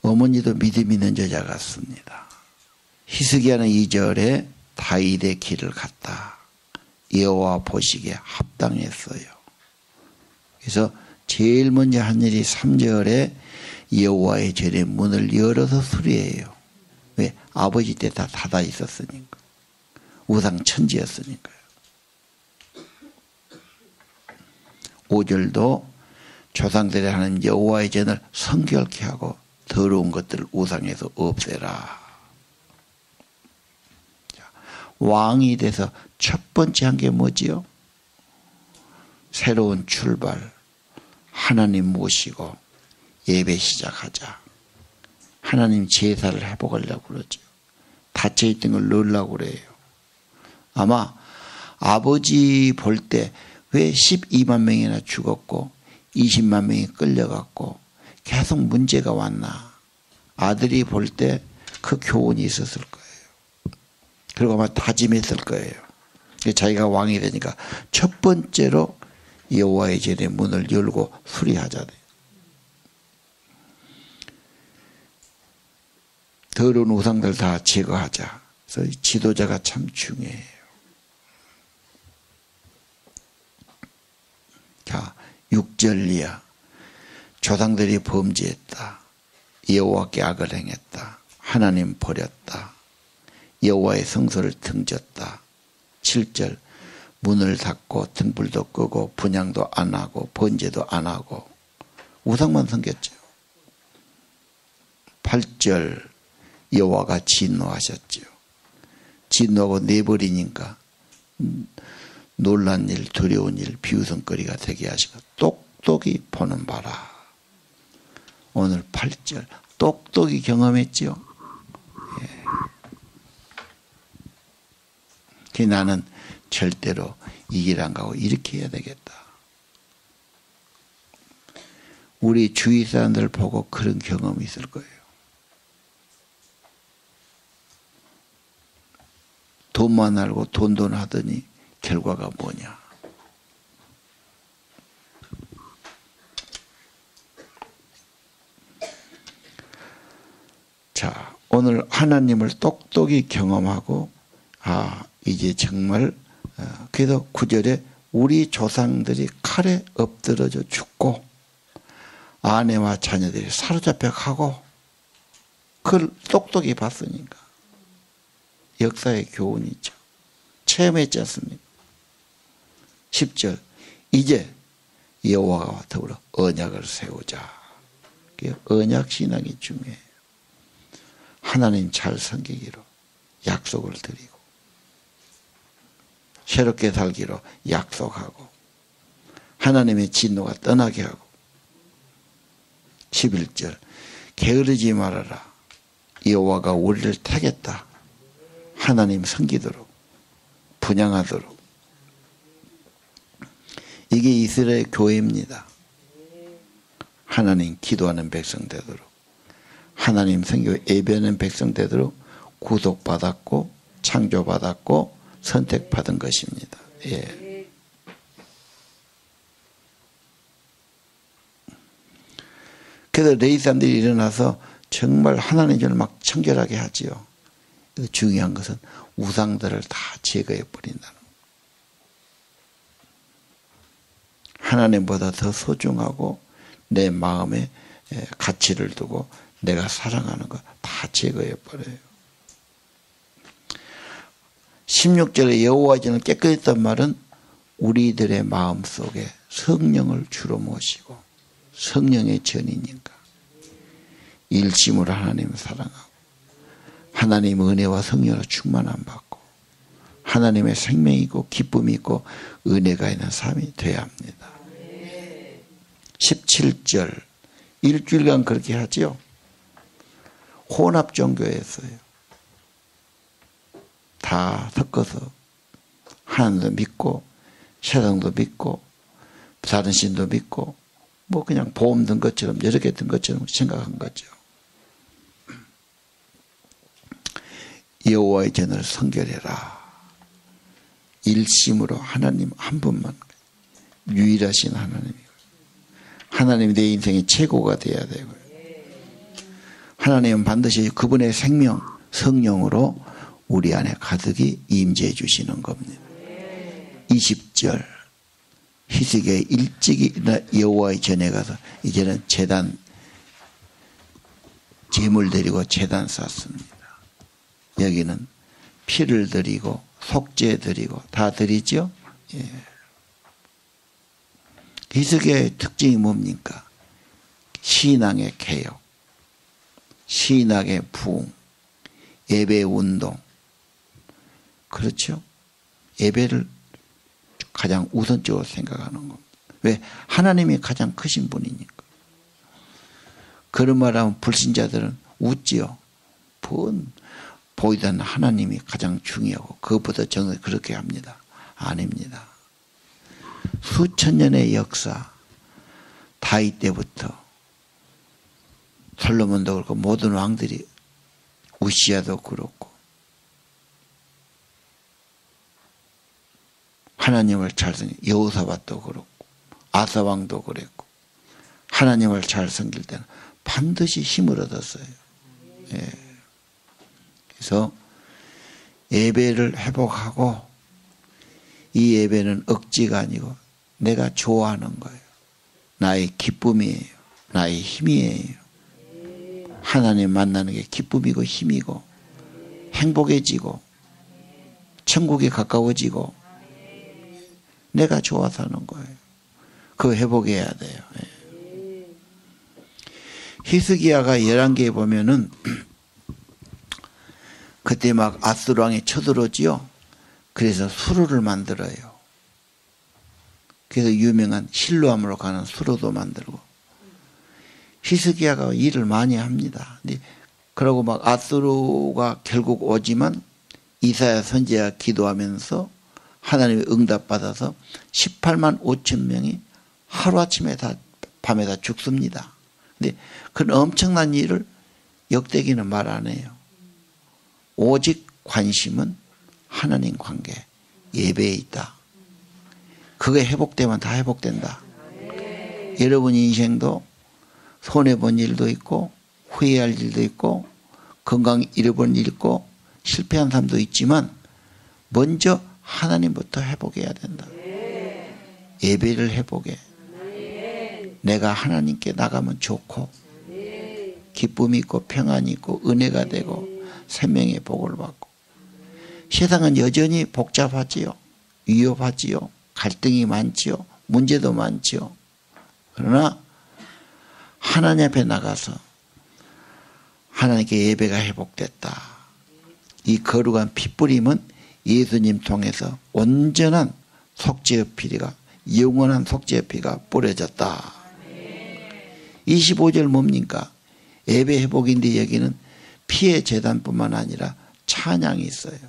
어머니도 믿음 있는 여자 같습니다. 히스기야는 2절에 다윗의 길을 갔다. 여호와 보시기에 합당했어요. 그래서 제일 먼저 한 일이 3절에 여호와의 전에 문을 열어서 수리해요. 왜? 아버지 때 다 닫아 있었으니까. 우상 천지였으니까요. 5절도 조상들이 하는 여호와의 전을 성결케 하고 더러운 것들을 우상에서 없애라. 왕이 돼서 첫 번째 한 게 뭐지요? 새로운 출발. 하나님 모시고 예배 시작하자. 하나님 제사를 해보려고 그러죠. 닫혀있던 걸 넣으려고 그래요. 아마 아버지 볼 때 왜 12만 명이나 죽었고 20만 명이 끌려갔고 계속 문제가 왔나. 아들이 볼 때 그 교훈이 있었을 거예요. 그리고 아마 다짐했을 거예요. 자기가 왕이 되니까 첫 번째로 여호와의 전에 문을 열고 수리하자. 더러운 우상들 다 제거하자. 그래서 지도자가 참 중요해요. 자, 6절 이하. 조상들이 범죄했다. 여호와께 악을 행했다. 하나님 버렸다. 여호와의 성소를 등졌다. 7절. 문을 닫고 등불도 끄고 분향도 안 하고 번제도 안 하고 우상만 섬겼죠. 8절. 여호와가 진노하셨죠. 진노하고 내버리니까 놀란 일, 두려운 일, 비웃음거리가 되게 하시고 똑똑히 보는 바라. 오늘 8절 똑똑히 경험했죠. 예. 나는 절대로 이 길 안 가고 이렇게 해야 되겠다. 우리 주위 사람들 보고 그런 경험이 있을 거예요. 돈만 알고 돈돈 하더니 결과가 뭐냐. 자, 오늘 하나님을 똑똑히 경험하고 이제 정말 그래서 9절에 우리 조상들이 칼에 엎드러져 죽고 아내와 자녀들이 사로잡혀 가고 그걸 똑똑히 봤으니까 역사의 교훈이죠. 체험했지 않습니까? 10절 이제 여호와와 더불어 언약을 세우자. 언약 신앙이 중요해요. 하나님 잘 섬기기로 약속을 드리고 새롭게 살기로 약속하고 하나님의 진노가 떠나게 하고 11절 게으르지 말아라. 여호와가 우리를 택했다. 하나님 섬기도록 분향하도록. 이게 이스라엘 교회입니다. 하나님 기도하는 백성 되도록 하나님 섬기고 예배하는 백성 되도록 구속받았고 창조받았고 선택받은 것입니다. 예. 그래서 레위 사람들이 일어나서 정말 하나님을 막 청결하게 하지요. 중요한 것은 우상들을 다 제거해 버린다는 것. 하나님보다 더 소중하고 내 마음에 가치를 두고 내가 사랑하는 거 다 제거해 버려요. 16절에 여호와의 전을 깨끗했단 말은 우리들의 마음속에 성령을 주로 모시고 성령의 전이니까 일심으로 하나님을 사랑하고 하나님의 은혜와 성령으로 충만함 받고 하나님의 생명이 있고 기쁨이 있고 은혜가 있는 삶이 되어야 합니다. 17절 일주일간 그렇게 하지요. 혼합 종교였어요. 다 섞어서 하나님도 믿고 세상도 믿고 다른 신도 믿고 뭐 그냥 보험 든 것처럼 여러 개 든 것처럼 생각한 거죠. 여호와의 전을 성결해라. 일심으로 하나님 한 분만, 유일하신 하나님이고, 하나님이 내 인생의 최고가 돼야 되고요. 하나님은 반드시 그분의 생명, 성령으로 우리 안에 가득히 임재해 주시는 겁니다. 20절 히스기야 일찍이 여호와의 전에 가서 이제는 제단 제물 드리고 제단 쌓습니다. 여기는 피를 드리고 속죄 드리고 다 드리죠. 예. 히스기야의 특징이 뭡니까? 신앙의 개혁, 신앙의 부흥, 예배 운동. 그렇죠? 예배를 가장 우선적으로 생각하는 겁니다. 왜? 하나님이 가장 크신 분이니까. 그런 말하면 불신자들은 웃지요. 보이던 하나님이 가장 중요하고 그것보다 저는 그렇게 합니다. 아닙니다. 수천 년의 역사, 다윗 때부터 솔로몬도 그렇고 모든 왕들이, 우시야도 그렇고 하나님을 잘 섬긴 여호사밧도 그렇고 아사왕도 그랬고 하나님을 잘 섬길 때는 반드시 힘을 얻었어요. 예. 그래서 예배를 회복하고, 이 예배는 억지가 아니고 내가 좋아하는 거예요. 나의 기쁨이에요. 나의 힘이에요. 하나님 만나는 게 기쁨이고 힘이고 행복해지고 천국에 가까워지고 내가 좋아서 하는 거예요. 그거 회복해야 돼요. 히스기야가 11개에 보면은 그때 막 아수르 왕이 쳐들어오지요. 그래서 수로를 만들어요. 그래서 유명한 실로암으로 가는 수로도 만들고. 히스기야가 일을 많이 합니다. 그러고 막 아수르가 결국 오지만 이사야 선지자가 기도하면서 하나님의 응답받아서 18만 5천 명이 하루아침에 다 밤에 다 죽습니다. 근데 그런 엄청난 일을 역대기는 말 안 해요. 오직 관심은 하나님 관계, 예배에 있다. 그게 회복되면 다 회복된다. 여러분 인생도 손해본 일도 있고 후회할 일도 있고 건강 잃어버린 일 있고 실패한 사람도 있지만 먼저 하나님부터 회복해야 된다. 예배를 회복해. 내가 하나님께 나가면 좋고 기쁨이 있고 평안이 있고 은혜가 되고 생명의 복을 받고. 세상은 여전히 복잡하지요. 위협하지요. 갈등이 많지요. 문제도 많지요. 그러나 하나님 앞에 나가서 하나님께 예배가 회복됐다. 이 거룩한 핏부림은 예수님 통해서 온전한 속죄의 피가, 영원한 속죄의 피가 뿌려졌다. 25절 뭡니까? 예배 회복인데 여기는 피의 제단뿐만 아니라 찬양이 있어요.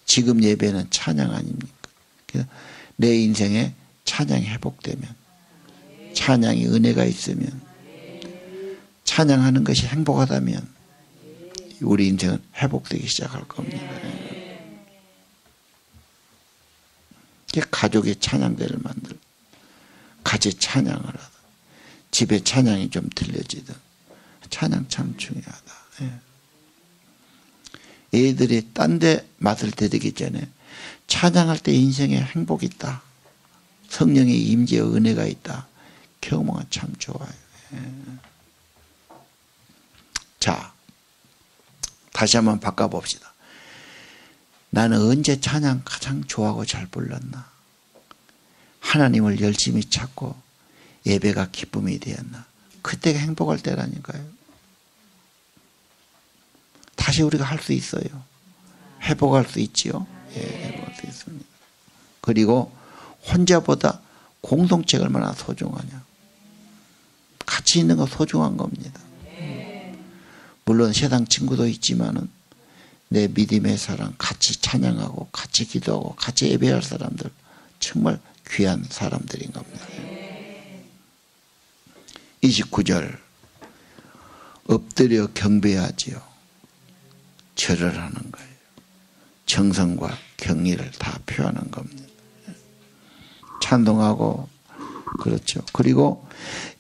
지금 예배는 찬양 아닙니까? 그래서 내 인생에 찬양이 회복되면, 찬양이 은혜가 있으면, 찬양하는 것이 행복하다면 우리 인생은 회복되기 시작할 겁니다. 가족의 찬양대를 만들고 같이 찬양을 하다. 집에 찬양이 좀 들려지든. 찬양 참 중요하다. 애들이 딴 데 맛을 들이기 전에 찬양할 때 인생에 행복이 있다. 성령의 임재의 은혜가 있다. 경험은 참 좋아요. 자, 다시 한번 바꿔봅시다. 나는 언제 찬양 가장 좋아하고 잘 불렀나? 하나님을 열심히 찾고 예배가 기쁨이 되었나? 그때가 행복할 때라니까요. 다시 우리가 할 수 있어요. 회복할 수 있지요. 예, 회복할 수 있습니다. 그리고 혼자보다 공동체가 얼마나 소중하냐. 같이 있는 거 소중한 겁니다. 물론 세상 친구도 있지만은 내 믿음의 사람, 같이 찬양하고 같이 기도하고 같이 예배할 사람들 정말 귀한 사람들인 겁니다. 29절 엎드려 경배하지요. 절을 하는 거예요. 정성과 경의를 다 표하는 겁니다. 찬송하고 그렇죠. 그리고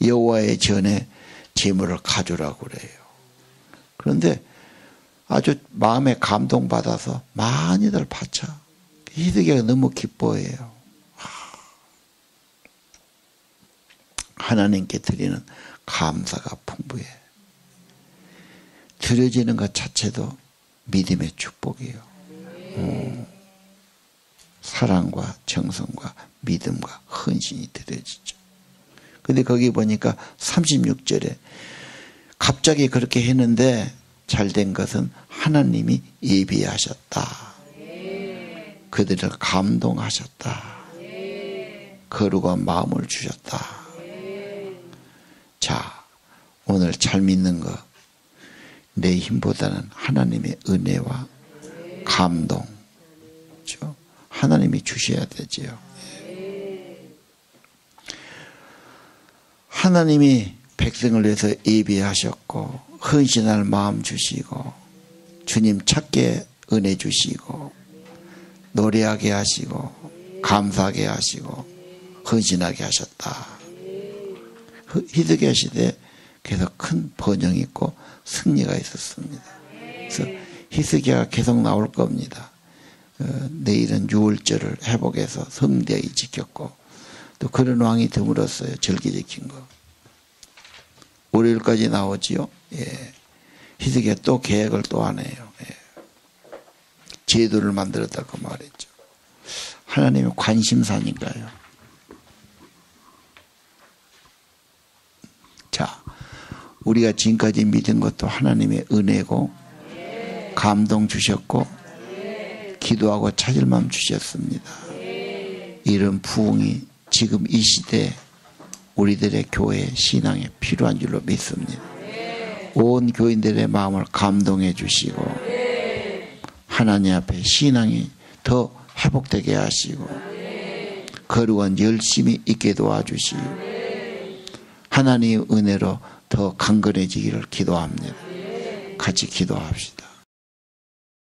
여호와의 전에 제물을 가져라고 그래요. 그런데 아주 마음에 감동받아서 많이들 바쳐. 히드기야가 너무 기뻐해요. 하나님께 드리는 감사가 풍부해. 드려지는 것 자체도 믿음의 축복이에요. 사랑과 정성과 믿음과 헌신이 드려지죠. 근데 거기 보니까 36절에 갑자기 그렇게 했는데 잘된 것은 하나님이 예비하셨다. 그들을 감동하셨다. 거룩한 마음을 주셨다. 자, 오늘 잘 믿는 거, 내 힘보다는 하나님의 은혜와 감동, 그렇죠? 하나님이 주셔야 되지요. 하나님이 백성을 위해서 예비하셨고 헌신할 마음 주시고 주님 찾게 은혜 주시고 노래하게 하시고 감사하게 하시고 헌신하게 하셨다. 히드기야 시대에 계속 큰 번영이 있고 승리가 있었습니다. 그래서 히드기야가 계속 나올 겁니다. 내일은 유월절을 회복해서 성대히 지켰고 또 그런 왕이 드물었어요. 절기 지킨 거. 월요일까지 나오지요. 예. 히드기야 또 계획을 또 하네요. 예. 제도를 만들었다고 말했죠. 하나님의 관심사니까요. 자, 우리가 지금까지 믿은 것도 하나님의 은혜고 감동 주셨고 기도하고 찾을 마음 주셨습니다. 이런 부흥이 지금 이 시대에 우리들의 교회 신앙에 필요한 줄로 믿습니다. 온 교인들의 마음을 감동해 주시고 하나님 앞에 신앙이 더 회복되게 하시고 거룩한 열심히 있게 도와주시고 하나님의 은혜로 더 강건해지기를 기도합니다. 같이 기도합시다.